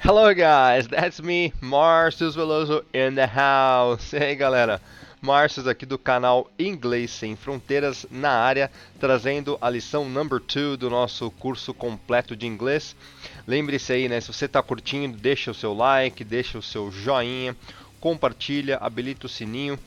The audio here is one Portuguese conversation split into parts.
Hello guys, that's me, Márcio Veloso in the house. E aí galera, Márcio aqui do canal Inglês Sem Fronteiras na área, trazendo a lição number 2 do nosso curso completo de inglês. Lembre-se aí, né, se você está curtindo, deixa o seu like, deixa o seu joinha, compartilha, habilita o sininho.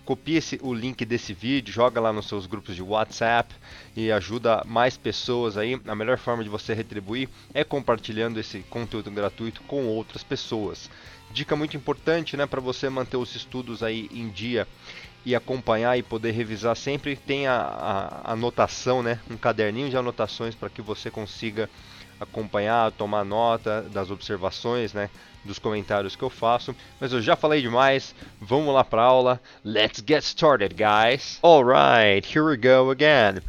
Copie o link desse vídeo, joga lá nos seus grupos de WhatsApp e ajuda mais pessoas aí. A melhor forma de você retribuir é compartilhando esse conteúdo gratuito com outras pessoas. Dica muito importante, né, para você manter os estudos aí em dia e acompanhar e poder revisar sempre, tem a anotação, né, um caderninho de anotações para que você consiga acompanhar, tomar nota das observações, né, dos comentários que eu faço. Mas eu já falei demais, vamos lá para a aula. Let's get started, guys! Alright, here we go again.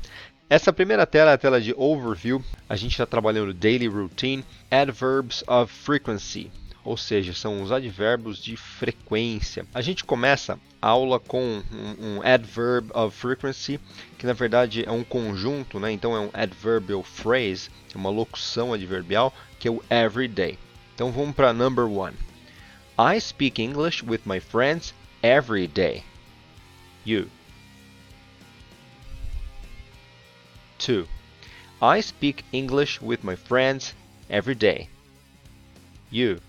Essa primeira tela é a tela de overview. A gente está trabalhando daily routine, adverbs of frequency, ou seja, são os advérbios de frequência. A gente começa a aula com um adverb of frequency, que na verdade é um conjunto, né? Então é um adverbial phrase, uma locução adverbial, que é o everyday. Então vamos para number 1. I speak English with my friends every day. You. 2. I speak English with my friends every day. You.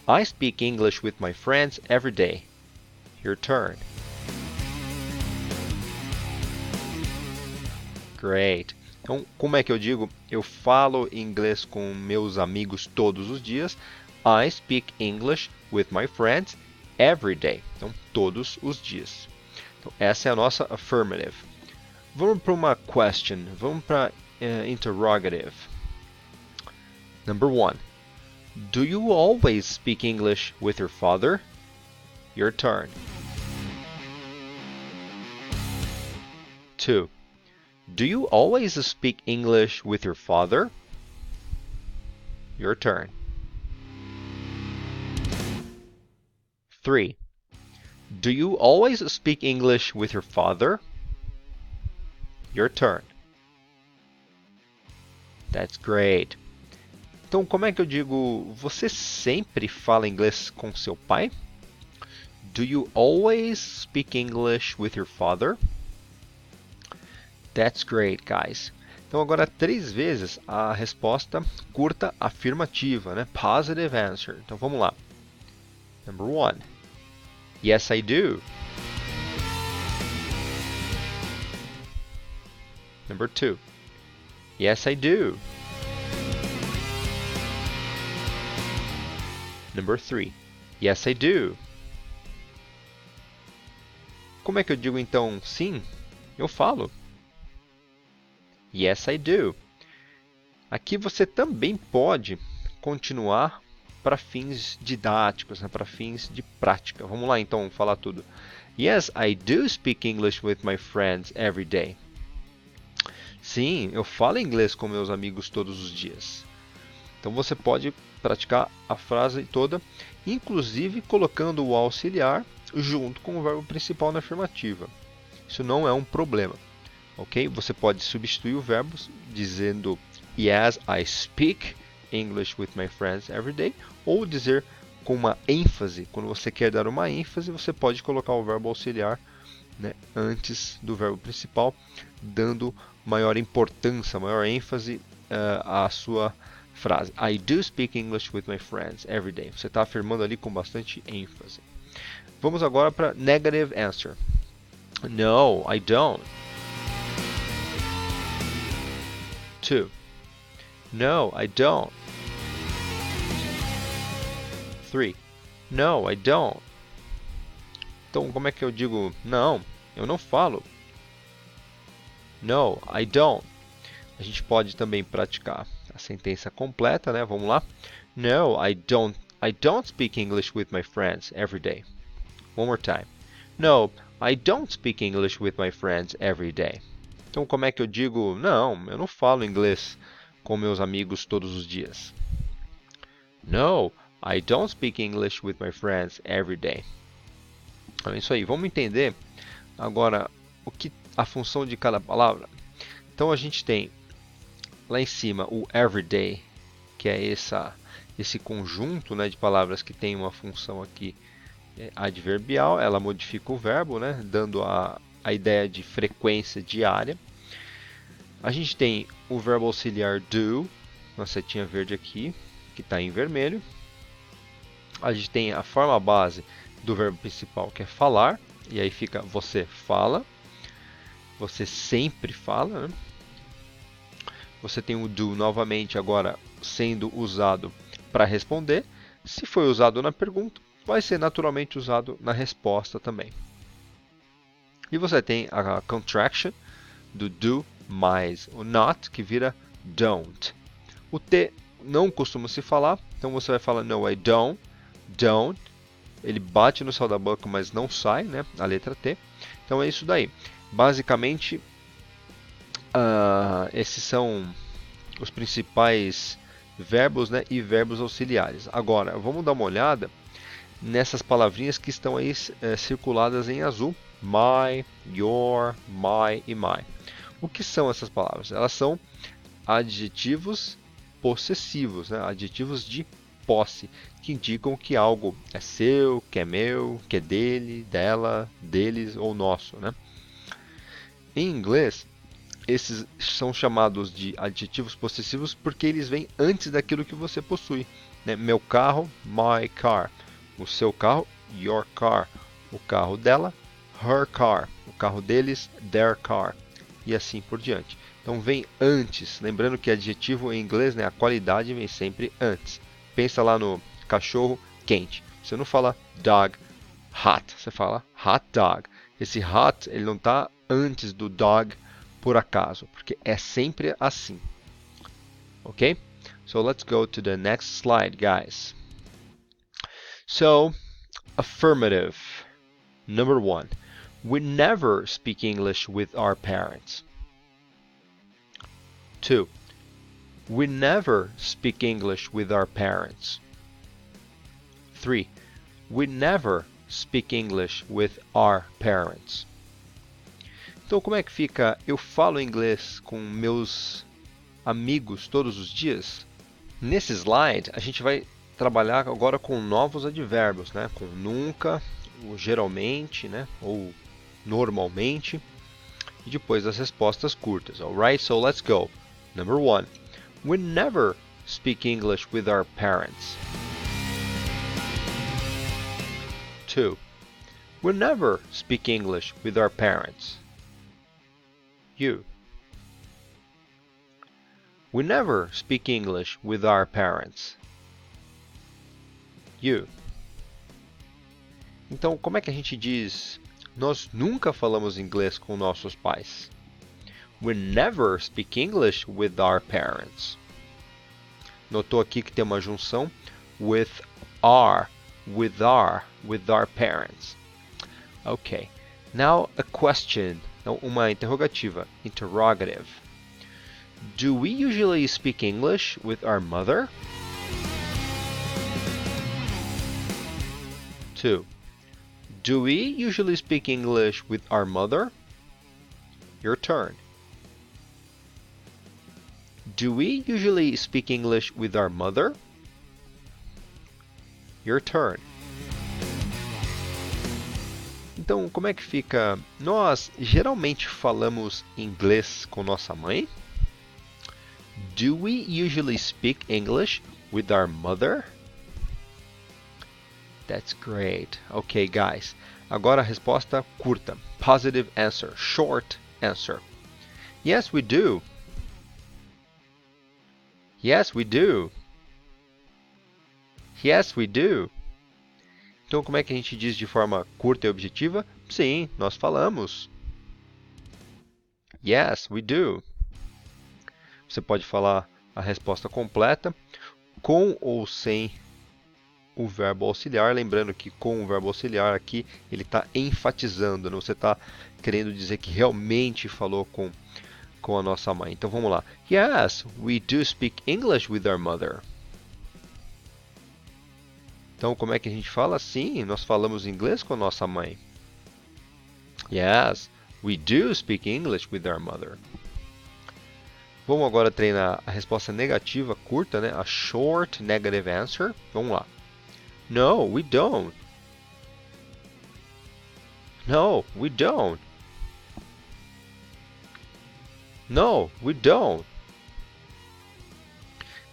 I speak English with my friends every day. Your turn. Great. Então, como é que eu digo? Eu falo inglês com meus amigos todos os dias. I speak English with my friends every day. Então, todos os dias. Então, essa é a nossa affirmative. Vamos para uma question. Vamos para interrogative. Number 1. Do you always speak English with your father? Your turn. 2. Do you always speak English with your father? Your turn. 3. Do you always speak English with your father? Your turn. That's great. Então, como é que eu digo? Você sempre fala inglês com seu pai? Do you always speak English with your father? That's great, guys. Então, agora 3 vezes a resposta curta afirmativa, né? Positive answer. Então, vamos lá. Number 1. Yes, I do. Number 2. Yes, I do. Number 3. Yes, I do. Como é que eu digo então sim? Eu falo. Yes, I do. Aqui você também pode continuar para fins didáticos, né? Para fins de prática. Vamos lá então falar tudo. Yes, I do speak English with my friends every day. Sim, eu falo inglês com meus amigos todos os dias. Então você pode praticar a frase toda, inclusive colocando o auxiliar junto com o verbo principal na afirmativa. Isso não é um problema, ok? Você pode substituir o verbo dizendo Yes, I speak English with my friends every day, ou dizer com uma ênfase. Quando você quer dar uma ênfase, você pode colocar o verbo auxiliar, né, antes do verbo principal, dando maior importância, maior ênfase à sua frase. I do speak English with my friends every day. Você está afirmando ali com bastante ênfase. Vamos agora para negative answer. No, I don't. 2. No, I don't. 3. No, I don't. Então, como é que eu digo não? Eu não falo. No, I don't. A gente pode também praticar a sentença completa, né? Vamos lá. No, I don't. I don't speak English with my friends every day. One more time. No, I don't speak English with my friends every day. Então, como é que eu digo não? Eu não falo inglês com meus amigos todos os dias. No, I don't speak English with my friends every day. Então, é isso aí. Vamos entender agora a função de cada palavra. Então a gente tem lá em cima o everyday, que é esse conjunto, né, de palavras que tem uma função aqui adverbial, ela modifica o verbo, né, dando a ideia de frequência diária. A gente tem o verbo auxiliar do, uma setinha verde aqui, que está em vermelho. A gente tem a forma base do verbo principal, que é falar, e aí fica você fala, você sempre fala, né? Você tem o do novamente agora sendo usado para responder. Se foi usado na pergunta, vai ser naturalmente usado na resposta também. E você tem a contraction do do mais o not, que vira don't. O T não costuma se falar, então você vai falar no, I don't, don't. Ele bate no céu da boca, mas não sai, né? A letra T. Então é isso daí. Basicamente, esses são os principais verbos, né? E verbos auxiliares. Agora, vamos dar uma olhada nessas palavrinhas que estão aí circuladas em azul. My, your, my e my. O que são essas palavras? Elas são adjetivos possessivos, né? Adjetivos de posse, que indicam que algo é seu, que é meu, que é dele, dela, deles ou nosso, né? Em inglês, esses são chamados de adjetivos possessivos porque eles vêm antes daquilo que você possui, né? Meu carro, my car. O seu carro, your car. O carro dela, her car. O carro deles, their car. E assim por diante. Então vem antes. Lembrando que adjetivo em inglês, né, a qualidade vem sempre antes. Pensa lá no cachorro quente. Você não fala dog hot, você fala hot dog. Esse hot, ele não está antes do dog por acaso, porque é sempre assim. Ok? So let's go to the next slide, guys. So, affirmative. Number 1. We never speak English with our parents. 2. We never speak English with our parents. 3. We never speak English with our parents. Então, como é que fica? Eu falo inglês com meus amigos todos os dias? Nesse slide, a gente vai trabalhar agora com novos advérbios, né? Com nunca, ou geralmente, né? Ou normalmente. E depois as respostas curtas. Alright, so let's go. Number 1. We never speak English with our parents. 2. We never speak English with our parents. You. We never speak English with our parents. You. Então, como é que a gente diz nós nunca falamos inglês com nossos pais? We never speak English with our parents. Notou aqui que tem uma junção with our parents. Okay. Now a question. Então, uma interrogativa. Interrogative. Do we usually speak English with our mother? 2. Do we usually speak English with our mother? Your turn. Do we usually speak English with our mother? Your turn. Então, como é que fica? Nós geralmente falamos inglês com nossa mãe? Do we usually speak English with our mother? That's great. Okay, guys. Agora a resposta curta. Positive answer. Short answer. Yes, we do. Yes, we do. Yes, we do. Então, como é que a gente diz de forma curta e objetiva? Sim, nós falamos. Yes, we do. Você pode falar a resposta completa com ou sem o verbo auxiliar. Lembrando que com o verbo auxiliar aqui, ele está enfatizando, não? Você está querendo dizer que realmente falou com a nossa mãe. Então vamos lá. Yes, we do speak English with our mother. Então, como é que a gente fala? Sim, nós falamos inglês com a nossa mãe. Yes, we do speak English with our mother. Vamos agora treinar a resposta negativa curta, né? A short negative answer. Vamos lá. No, we don't. No, we don't. No, we don't.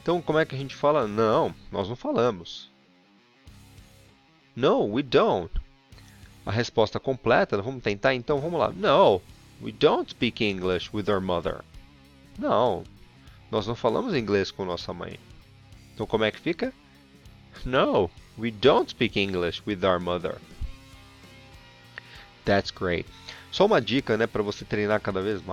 Então, como é que a gente fala? Não, nós não falamos. No, we don't. A resposta completa, vamos tentar então, vamos lá. No, we don't speak English with our mother. Não, nós não falamos inglês com nossa mãe. Então, como é que fica? No, we don't speak English with our mother. That's great. Só uma dica, né, para você treinar cada vez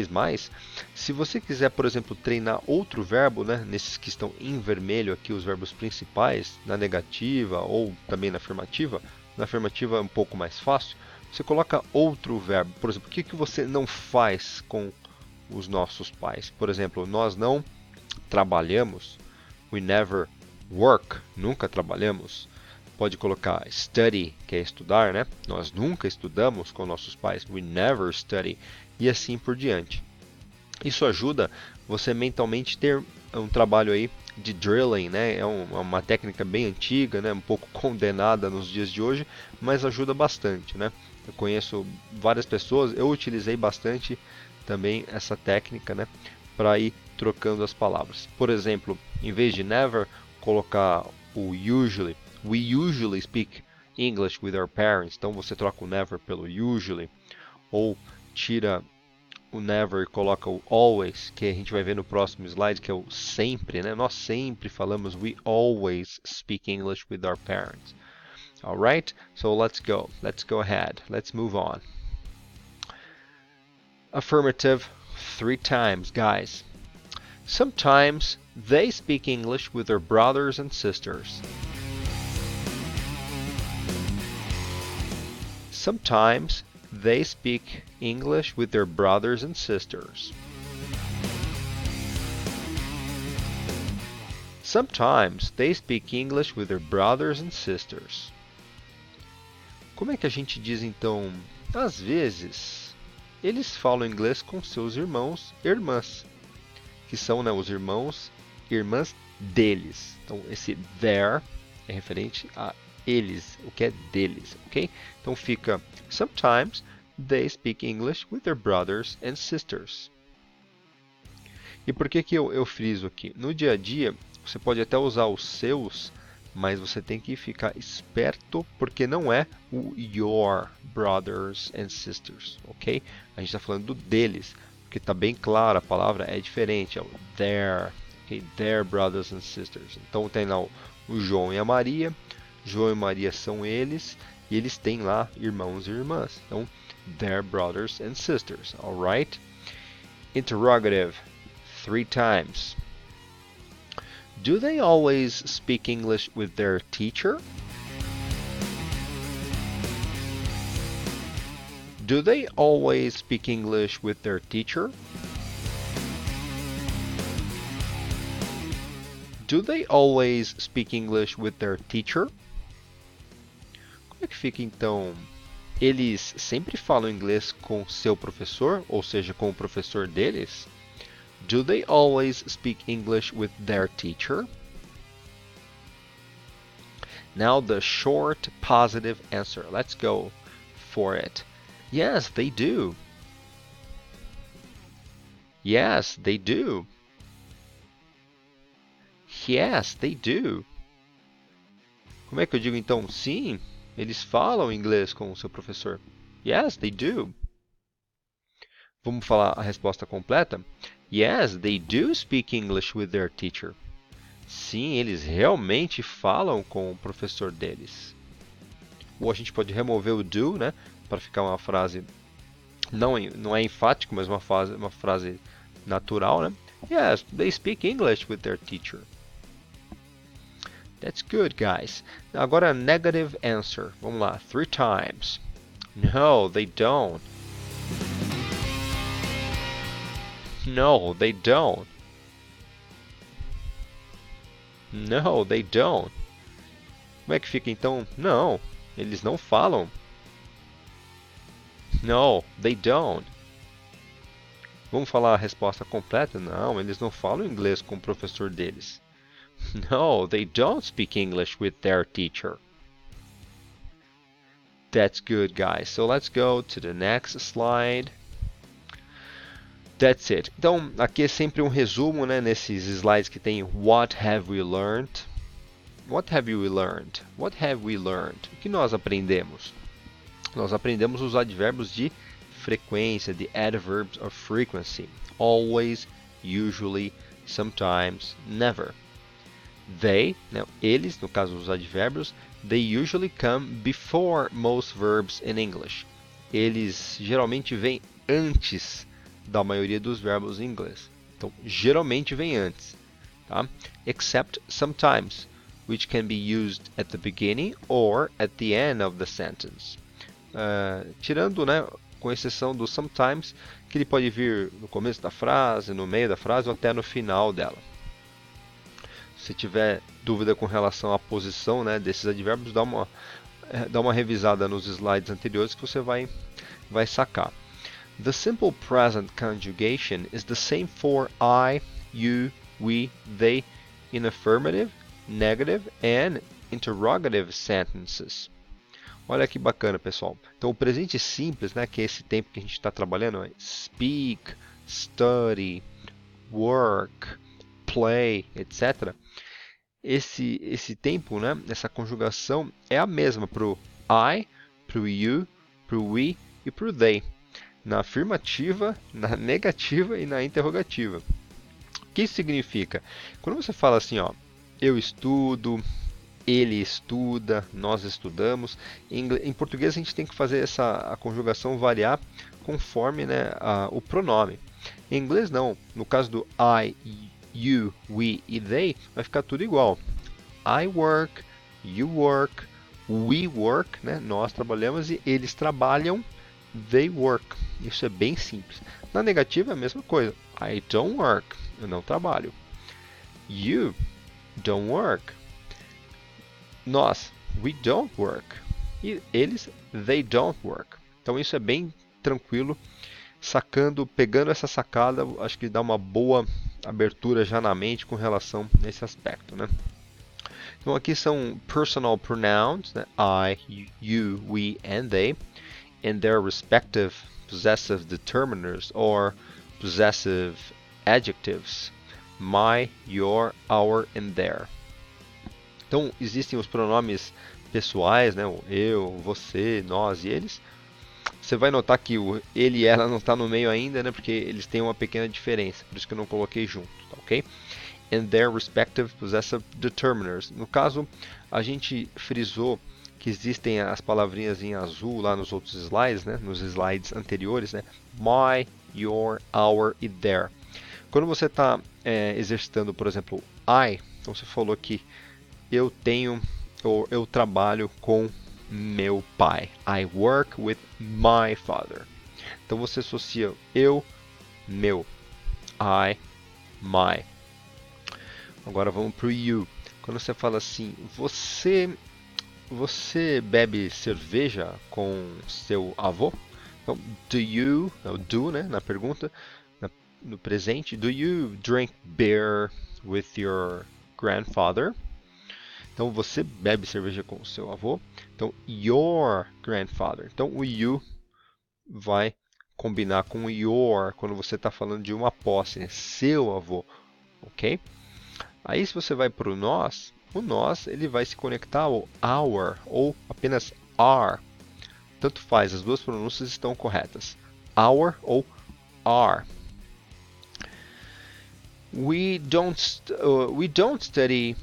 mais. Se você quiser, por exemplo, treinar outro verbo, né, nesses que estão em vermelho aqui, os verbos principais, na negativa ou também na afirmativa é um pouco mais fácil, você coloca outro verbo. Por exemplo, o que você não faz com os nossos pais? Por exemplo, nós não trabalhamos, we never work, nunca trabalhamos. Pode colocar study, que é estudar, né? Nós nunca estudamos com nossos pais, we never study, e assim por diante. Isso ajuda você mentalmente ter um trabalho aí de drilling, né? É uma técnica bem antiga, né? Um pouco condenada nos dias de hoje, mas ajuda bastante, né? Eu conheço várias pessoas, eu utilizei bastante também essa técnica, né? Para ir trocando as palavras. Por exemplo, em vez de never, colocar o usually. We usually speak English with our parents. Então você troca o never pelo usually. Ou tira o never e coloca o always, que a gente vai ver no próximo slide, que é o sempre, né? Nós sempre falamos we always speak English with our parents. Alright? So let's go. Let's go ahead. Let's move on. Affirmative 3 times, guys. Sometimes they speak English with their brothers and sisters. Sometimes they speak English with their brothers and sisters. Sometimes they speak English with their brothers and sisters. Como é que a gente diz então? Às vezes, eles falam inglês com seus irmãos e irmãs, que são, né, os irmãos e irmãs deles. Então, esse their é referente a eles, o que é deles, ok? Então fica, sometimes they speak English with their brothers and sisters. E por que eu friso aqui? No dia a dia, você pode até usar os seus, mas você tem que ficar esperto, porque não é o your brothers and sisters, ok? A gente está falando do deles, porque está bem claro, a palavra é diferente, é o their, okay? Their brothers and sisters. Então tem lá o João e a Maria. João e Maria são eles, e eles têm lá irmãos e irmãs. Então, their brothers and sisters, alright? Interrogative, 3 times. Do they always speak English with their teacher? Do they always speak English with their teacher? Do they always speak English with their teacher? Como é que fica então? Eles sempre falam inglês com seu professor, ou seja, com o professor deles? Do they always speak English with their teacher? Now the short positive answer. Let's go for it. Yes, they do. Yes, they do. Yes, they do. Como é que eu digo então? Sim, eles falam inglês com o seu professor. Yes, they do. Vamos falar a resposta completa? Yes, they do speak English with their teacher. Sim, eles realmente falam com o professor deles. Ou a gente pode remover o do, né, para ficar uma frase não é enfático, mas uma frase natural, né? Yes, they speak English with their teacher. That's good, guys. Agora, negative answer. Vamos lá, 3 times. No, they don't. No, they don't. No, they don't. Como é que fica então? Não, eles não falam. No, they don't. Vamos falar a resposta completa? Não, eles não falam inglês com o professor deles. No, they don't speak English with their teacher. That's good, guys. So let's go to the next slide. That's it. Então, aqui é sempre um resumo, né, nesses slides que tem What have we learned? What have we learned? What have we learned? O que nós aprendemos? Nós aprendemos os advérbios de frequência, the adverbs of frequency. Always, usually, sometimes, never. They, né, eles, no caso dos advérbios, they usually come before most verbs in English. Eles geralmente vêm antes da maioria dos verbos em inglês. Então, geralmente vem antes, tá? Except sometimes, which can be used at the beginning or at the end of the sentence. Tirando, né, com exceção do sometimes, que ele pode vir no começo da frase, no meio da frase ou até no final dela. Se tiver dúvida com relação à posição, né, desses advérbios, dá uma revisada nos slides anteriores que você vai sacar. The simple present conjugation is the same for I, you, we, they in affirmative, negative and interrogative sentences. Olha que bacana, pessoal. Então, o presente simples, né, que é esse tempo que a gente está trabalhando, é speak, study, work, play, etc. Esse tempo, né, essa conjugação é a mesma para o I, para o you, para o we e para o they. Na afirmativa, na negativa e na interrogativa. O que isso significa? Quando você fala assim, ó, eu estudo, ele estuda, nós estudamos, em português a gente tem que fazer a conjugação variar conforme, né, o pronome. Em inglês não, no caso do I, you, we e they, vai ficar tudo igual. I work, you work, we work, né, nós trabalhamos e eles trabalham, they work. Isso é bem simples. Na negativa é a mesma coisa. I don't work. Eu não trabalho. You don't work. Nós, we don't work. E eles, they don't work. Então isso é bem tranquilo. Pegando essa sacada, acho que dá uma boa abertura já na mente com relação a esse aspecto, né? Então aqui são personal pronouns, né? I, you, we and they, and their respective possessive determiners or possessive adjectives. My, your, our and their. Então existem os pronomes pessoais, né? O eu, você, nós e eles. Você vai notar que o ele e ela não está no meio ainda, né? Porque eles têm uma pequena diferença, por isso que eu não coloquei junto, tá, ok? And their respective possessive determiners. No caso, a gente frisou que existem as palavrinhas em azul lá nos outros slides, né? Nos slides anteriores, né? My, your, our e their. Quando você está exercitando, por exemplo, I, então você falou que eu tenho ou eu trabalho com meu pai. I work with my father. Então você associa eu, meu. I, my. Agora vamos para o you. Quando você fala assim, você bebe cerveja com seu avô? Então, do you, do, né, na pergunta, no presente, do you drink beer with your grandfather? Então, você bebe cerveja com seu avô? Então, your grandfather. Então, o you vai combinar com o your quando você está falando de uma posse, né? Seu avô, ok? Aí, se você vai para o nós ele vai se conectar ao our ou apenas are. Tanto faz, as duas pronúncias estão corretas. Our ou are. We don't study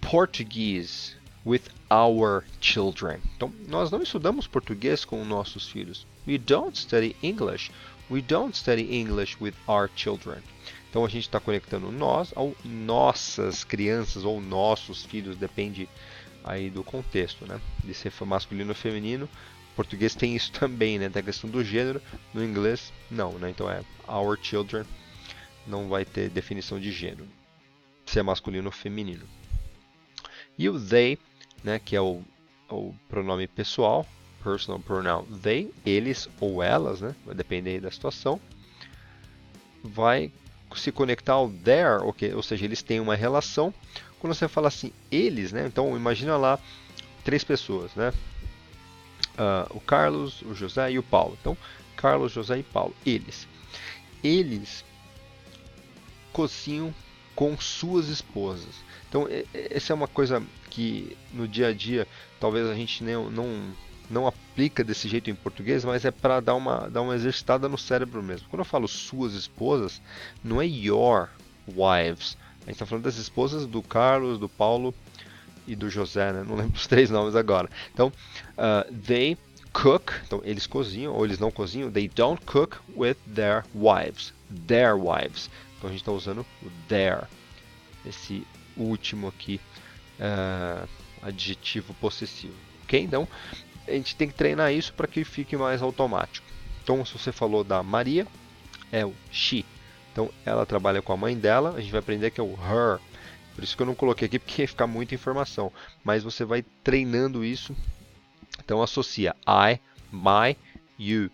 Portuguese with our children. Então, nós não estudamos português com nossos filhos. We don't study English. We don't study English with our children. Então, a gente está conectando nós ao nossas crianças ou nossos filhos, depende aí do contexto, né? De ser masculino ou feminino. O português tem isso também, né? Da questão do gênero. No inglês, não, né? Então, é our children. Não vai ter definição de gênero. Se é masculino ou feminino. E o they, né, que é o pronome pessoal, personal pronoun they, eles ou elas, né, vai depender da situação. vai se conectar ao their, ou seja, eles têm uma relação. Quando você fala assim, eles, né? Então imagina lá 3 pessoas, né? O Carlos, o José e o Paulo. Então, Carlos, José e Paulo, eles cozinham com suas esposas. Então, essa é uma coisa que no dia a dia talvez a gente não aplica desse jeito em português, mas é para dar uma exercitada no cérebro mesmo. Quando eu falo suas esposas, não é your wives. A gente está falando das esposas do Carlos, do Paulo e do José, né? Não lembro os 3 nomes agora. Então, they cook, então eles cozinham ou eles não cozinham. They don't cook with their wives. Their wives. Então a gente está usando o their, esse último aqui, adjetivo possessivo. Ok? Então a gente tem que treinar isso para que fique mais automático. Então, se você falou da Maria, é o she. Então ela trabalha com a mãe dela, a gente vai aprender que é o her. Por isso que eu não coloquei aqui, porque ia ficar muita informação. Mas você vai treinando isso. Então associa I, my, you,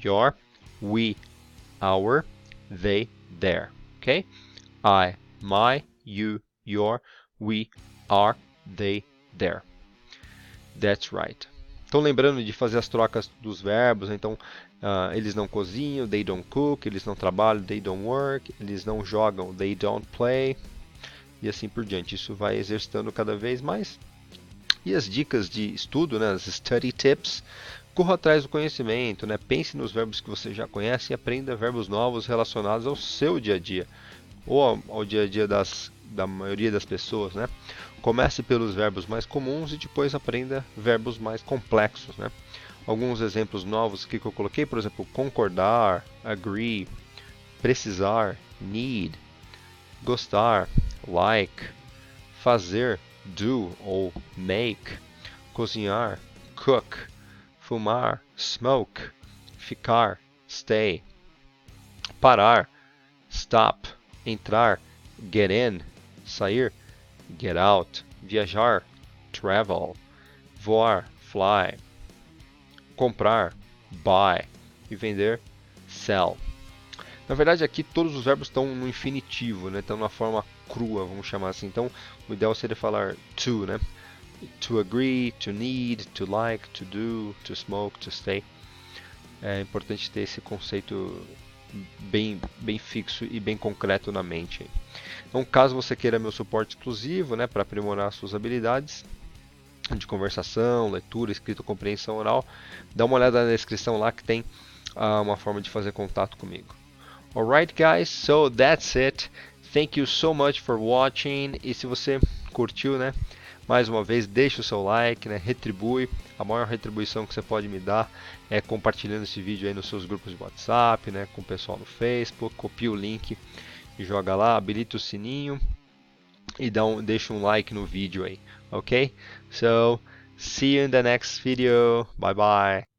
your, we, our, they, their. Ok? I, my, you, your, we, are, they, their. That's right. Então lembrando de fazer as trocas dos verbos, então eles não cozinham, they don't cook, eles não trabalham, they don't work, eles não jogam, they don't play, e assim por diante. Isso vai exercitando cada vez mais. E as dicas de estudo, né, as study tips, corra atrás do conhecimento, né? Pense nos verbos que você já conhece e aprenda verbos novos relacionados ao seu dia a dia, ou ao dia a dia da maioria das pessoas, né? Comece pelos verbos mais comuns e depois aprenda verbos mais complexos, né? Alguns exemplos novos aqui que eu coloquei, por exemplo, concordar, agree, precisar, need, gostar, like, fazer, do ou make, cozinhar, cook, fumar, smoke, ficar, stay, parar, stop, entrar, get in, sair, get out, viajar, travel, voar, fly, comprar, buy e vender, sell. Na verdade aqui todos os verbos estão no infinitivo, né? Estão na forma crua, vamos chamar assim. Então o ideal seria falar to, né? To agree, to need, to like, to do, to smoke, to stay. É importante ter esse conceito bem fixo e bem concreto na mente. Então, caso você queira meu suporte exclusivo, né, para aprimorar suas habilidades de conversação, leitura, escrita, compreensão oral, dá uma olhada na descrição lá que tem uma forma de fazer contato comigo. Alright, guys, so that's it. Thank you so much for watching. E se você curtiu, né, mais uma vez, deixa o seu like, né, retribui. A maior retribuição que você pode me dar é compartilhando esse vídeo aí nos seus grupos de WhatsApp, né, com o pessoal no Facebook. Copia o link e joga lá, habilita o sininho e deixa um like no vídeo aí, ok? So, see you in the next video. Bye bye.